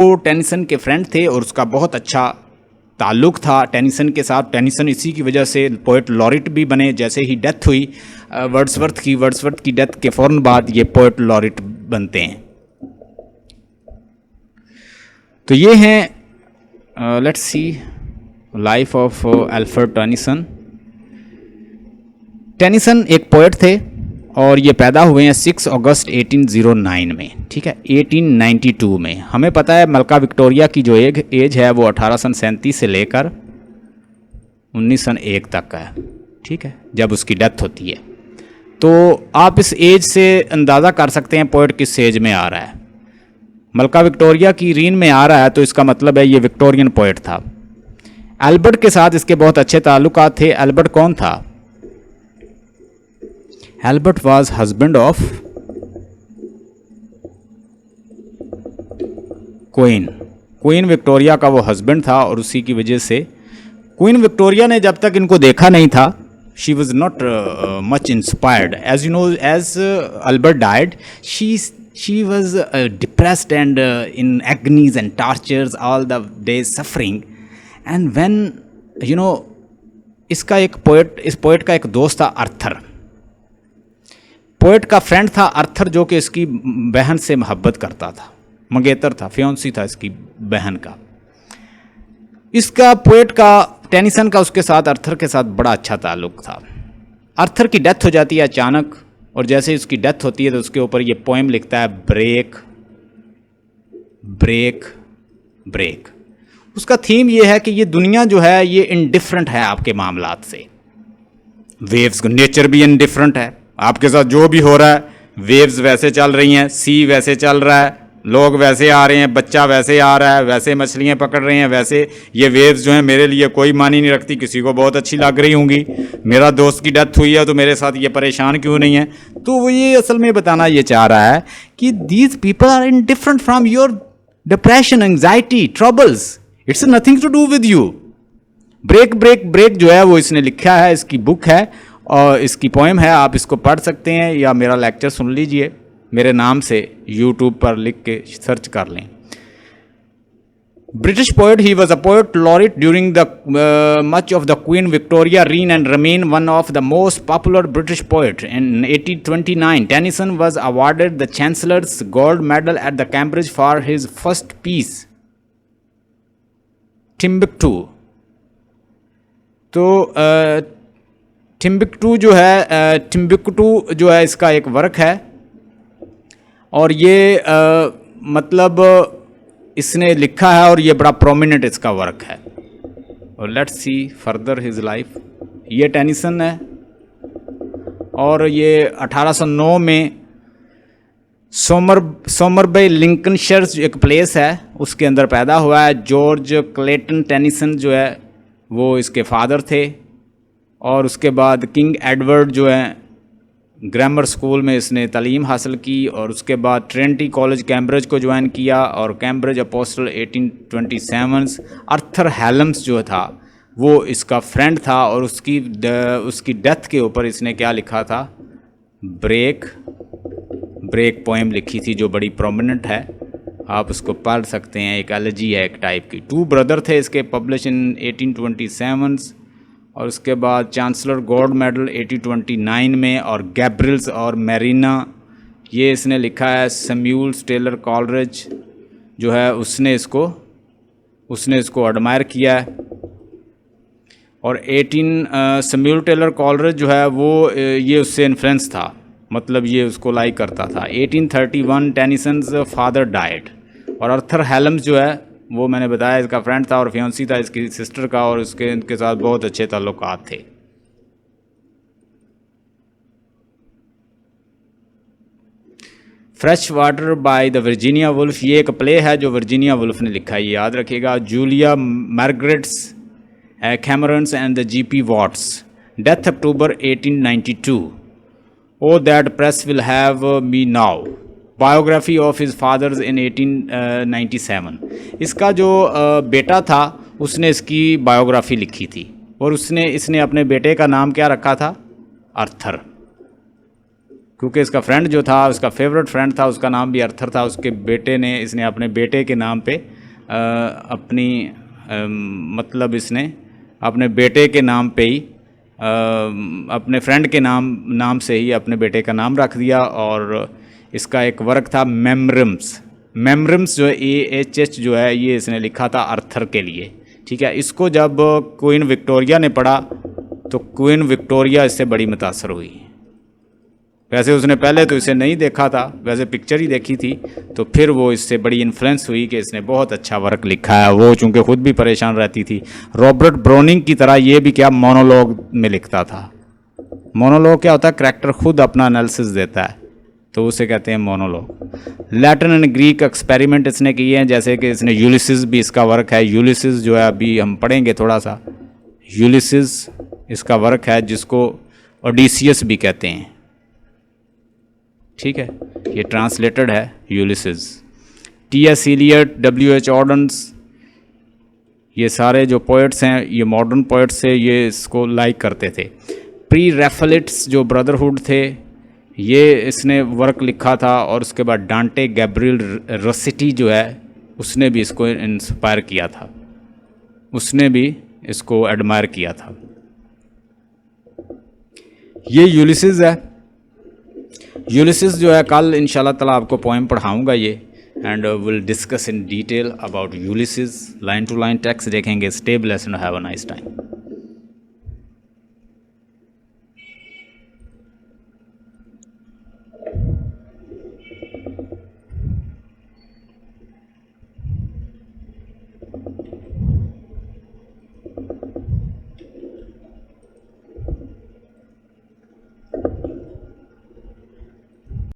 वो टेनिसन के फ्रेंड थे और उसका बहुत अच्छा ताल्लुक़ था टेनिसन के साथ। टेनिसन इसी की वजह से पोएट लॉरेट भी बने। जैसे ही डेथ हुई वर्ड्सवर्थ की डेथ के फ़ौरन बाद ये पोएट लॉरेट बनते हैं। तो ये हैं let's see life of Alfred Tennyson. Tennyson एक पोएट थे और ये पैदा हुए हैं 6 अगस्त 1809 में, ठीक है, 1892 में। हमें पता है मलका विक्टोरिया की जो एज है वो 1837 से लेकर 1901 तक का है, ठीक है, जब उसकी डेथ होती है। तो आप इस एज से अंदाज़ा कर सकते हैं पोएट किस एज में आ रहा है। मलका विक्टोरिया की रीन में आ रहा है तो इसका मतलब है ये विक्टोरियन पोएट था। एल्बर्ट के साथ इसके बहुत अच्छे ताल्लुकात थे। एल्बर्ट कौन था? Albert was husband of queen Victoria का वो हस्बैंड था और उसी की वजह से क्वीन विक्टोरिया ने जब तक इनको देखा नहीं था, she was not much inspired. As you know, as Albert died, she was depressed and in agonies and tortures all the days suffering. And when you know, इस पोएट का एक दोस्त था अर्थर। पोएट का फ्रेंड था अर्थर जो कि इसकी बहन से मोहब्बत करता था, मंगेतर था, फियोंसी था इसकी बहन का। इसका पोएट का टेनिसन का उसके साथ अर्थर के साथ बड़ा अच्छा ताल्लुक था। अर्थर की डेथ हो जाती है अचानक और जैसे उसकी डेथ होती है तो उसके ऊपर ये पोएम लिखता है, ब्रेक ब्रेक ब्रेक। उसका थीम ये है कि ये दुनिया जो है ये इनडिफरेंट है आपके मामलात से। वेव्स, नेचर भी इनडिफरेंट है, आपके साथ जो भी हो रहा है, वेव्स वैसे चल रही हैं, सी वैसे चल रहा है, लोग वैसे आ रहे हैं, बच्चा वैसे आ रहा है, वैसे मछलियाँ पकड़ रहे हैं, वैसे ये वेव्स जो हैं मेरे लिए कोई मानी नहीं रखती, किसी को बहुत अच्छी लग रही होंगी। मेरा दोस्त की डेथ हुई है तो मेरे साथ ये परेशान क्यों नहीं है। तो वो ये असल में बताना ये चाह रहा है कि these people are in different from your depression, anxiety, troubles, it's nothing to do with you. Break break break जो है वो इसने लिखा है, इसकी बुक है और इसकी पोएम है। आप इसको पढ़ सकते हैं या मेरा लेक्चर सुन लीजिए मेरे नाम से, यूट्यूब पर लिख के सर्च कर लें। British poet, he was a poet laureate during the much of the Queen Victoria reign and remain one of the most popular British poet. In 1829 Tennyson was awarded the chancellor's gold medal at the Cambridge for his first piece Timbuktu. तो Timbuktu जो है इसका एक work है और ये मतलब इसने लिखा है और ये बड़ा प्रोमिनेंट इसका वर्क है। और let's see further his life. ये टेनिसन है और ये 1809 में सोमरबे लिंकनशायर एक प्लेस है उसके अंदर पैदा हुआ है। जॉर्ज क्लेटन टेनिसन जो है वो इसके फादर थे और उसके बाद किंग एडवर्ड जो है ग्रामर स्कूल में इसने तालीम हासिल की और उसके बाद ट्रिनिटी कॉलेज कैम्ब्रिज को ज्वाइन किया और कैम्ब्रिज अपोस्टल 1827। अर्थर हेलम्स जो था वो इसका फ्रेंड था और उसकी डेथ के ऊपर इसने क्या लिखा था, ब्रेक ब्रेक पोएम लिखी थी जो बड़ी प्रोमिनेंट है, आप उसको पढ़ सकते हैं। एक एलजी है एक टाइप की। 2 ब्रदर थे इसके, पब्लिश इन 1827 और उसके बाद चांसलर गोल्ड मेडल 1829 में और गैब्रिल्स और मैरिना ये इसने लिखा है। सैमुअल टेलर कॉलरिज जो है उसने इसको एडमायर किया है और सैमुअल टेलर कॉलरिज जो है वो ये उससे इन्फ्लुएंस था, मतलब ये उसको लाइक करता था। 1831 टेनिसन्स फादर डाइड और अर्थर हेलम्स जो है वो मैंने बताया इसका फ्रेंड था और फियोंसी था इसकी सिस्टर का और इनके साथ बहुत अच्छे ताल्लुकात थे। Fresh water by the Virginia Woolf, ये एक प्ले है जो वर्जीनिया वुल्फ ने लिखा है, ये याद रखिएगा। Julia Margaret's Cameron's and the G P Watts, death October 1892। O that press will have me now, biography of his father's in 1897। इसका जो बेटा था उसने इसकी बायोग्राफी लिखी थी और इसने अपने बेटे का नाम क्या रखा था, अर्थर। क्योंकि इसका फ्रेंड जो था, उसका फेवरेट फ्रेंड था, उसका नाम भी अर्थर था। उसके बेटे ने, इसने अपने बेटे के नाम पे मतलब इसने अपने बेटे के नाम पे ही अपने फ्रेंड के नाम से ही अपने बेटे का नाम रख दिया। और इसका एक वर्क था मेमोरम्स जो है AHH जो है, ये इसने लिखा था अर्थर के लिए, ठीक है। इसको जब क्वीन विक्टोरिया ने पढ़ा तो क्वीन विक्टोरिया इससे बड़ी मुतासर हुई। वैसे उसने पहले तो इसे नहीं देखा था, वैसे पिक्चर ही देखी थी, तो फिर वो इससे बड़ी इन्फ्लुएंस हुई कि इसने बहुत अच्छा वर्क लिखा है। वो चूँकि ख़ुद भी परेशान रहती थी। रॉबर्ट ब्रोनिंग की तरह ये भी क्या मोनोलॉग में लिखता था। मोनोलॉग क्या होता है, करैक्टर खुद अपना एनालिसिस देता है, तो उसे कहते हैं monologue. Latin and Greek experiment इसने किए हैं, जैसे कि इसने यूलिसिस भी इसका वर्क है। यूलिसिस जो है अभी हम पढ़ेंगे थोड़ा सा। यूलिसिस इसका वर्क है, जिसको ओडिसियस भी कहते हैं, ठीक है। ये ट्रांसलेटेड है यूलिसिस। T.S. Elliot, W.H. ऑर्डन्स, ये सारे जो पोइट्स हैं, ये मॉडर्न पोइट्स से ये इसको लाइक करते थे। प्री रैफलिट्स जो ब्रदरहुड थे, ये इसने वर्क लिखा था। और उसके बाद डांटे गैब्रियल रोसेटी जो है, उसने भी इसको इंस्पायर किया था, उसने भी इसको एडमायर किया था। ये यूलिसिस है। यूलिसिस जो है, कल इंशाल्लाह ताला आपको पोएम पढ़ाऊंगा ये, and will discuss in detail about Ulysses. Line to line text देखेंगे। Stay blessed and have a nice time.